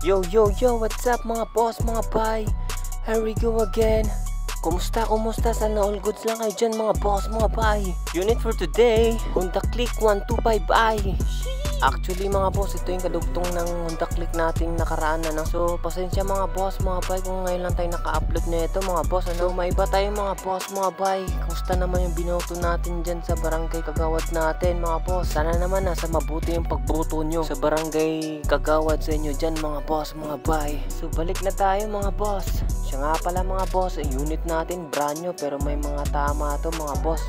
Yo, what's up mga boss, mga bay? Here we go again. Kumusta? Sana all goods lang kayo dyan mga boss, mga bay. Unit for today, Honda Click 125i. Actually mga boss, ito yung kadugtong ng Honda Click nating nakaraan na. So pasensya mga boss, mga bay, kung ngayon lang tayo naka-upload na ito mga boss. May iba tayo mga boss, mga bay. Kumusta naman yung binoto natin dyan sa barangay Kagawad natin mga boss? Sana naman nasa mabuti yung pagboto nyo sa barangay Kagawad sa inyo dyan mga boss, mga bay. So balik na tayo mga boss. Siya nga pala mga boss, unit natin brand new pero may mga tama to mga boss.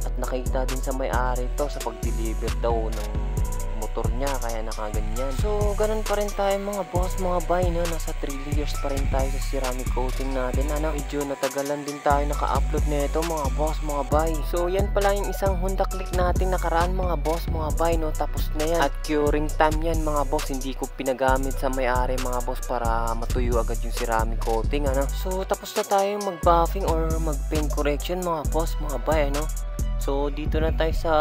At nakita din sa may-ari to sa pag-deliver daw ng motor niya kaya nakaganyan. So ganun pa rin tayo mga boss, mga bay, no? Nasa 3 years pa rin tayo sa ceramic coating natin. Medyo natagalan din tayo naka-upload na ito mga boss, mga bay. So yan pala yung isang Honda Click natin nakaraan mga boss, mga bay, no? Tapos na yan. At curing time yan mga boss, hindi ko pinagamit sa may-ari mga boss para matuyo agad yung ceramic coating, So tapos na tayo mag-buffing or mag-paint correction mga boss, mga bay, So dito na tayo sa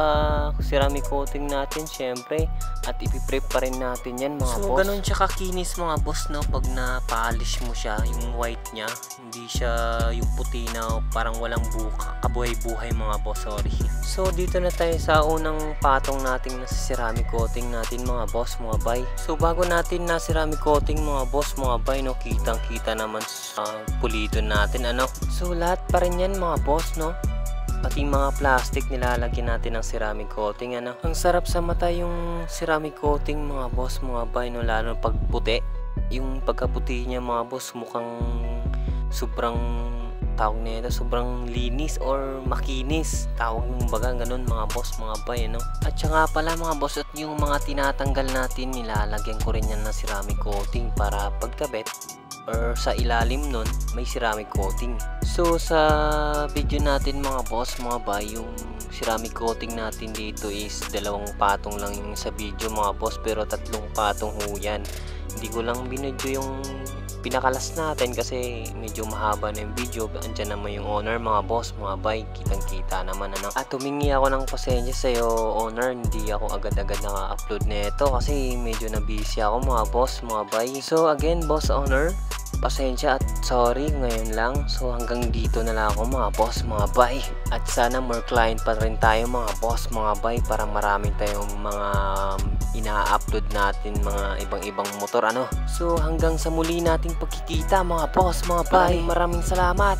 ceramic coating natin syempre, at ipiprep pa rin natin yan mga boss. So ganun siya kakinis mga boss, no? Pag na-polish mo siya, yung white niya, hindi siya yung puti na parang walang kabuhay-buhay mga boss, sorry. So dito na tayo sa unang patong natin na ceramic coating natin mga boss, mga bay. So bago natin na ceramic coating mga boss, mga bay, no? Kitang kita naman sa pulido natin, So lahat pa rin yan mga boss, no? Pati mga plastic nilalagyan natin ng ceramic coating, Ang sarap sa mata yung ceramic coating mga boss, mga bay, no? Lalo pag puti. Yung pagkaputi niya mga boss, mukhang sobrang tawag nito, sobrang linis or makinis. Tawag ng baga, ganun mga boss, mga bay, At siya nga pala mga boss, at yung mga tinatanggal natin, nilalagyan ko rin yan ng ceramic coating para pagkabit or sa ilalim nun may ceramic coating. So sa video natin mga boss, mga bay, yung ceramic coating natin dito is 2 patong lang yung sa video mga boss, pero 3 patong ho yan. Hindi ko lang binidyo yung pinakalas natin kasi medyo mahaba na yung video. Andyan naman yung owner mga boss, mga bay, kitang kita naman, At humingi ako ng pasensya sa'yo owner, hindi ako agad-agad naka-upload na ito kasi medyo na busy ako mga boss, mga bay. So again boss owner, pasensya at sorry ngayon lang. So hanggang dito na lang ako mga boss, mga bay. At sana more client pa rin tayo mga boss, mga bay, para marami tayong mga ina-upload natin mga ibang motor, So hanggang sa muli nating pagkikita mga boss, mga bay. Maraming salamat.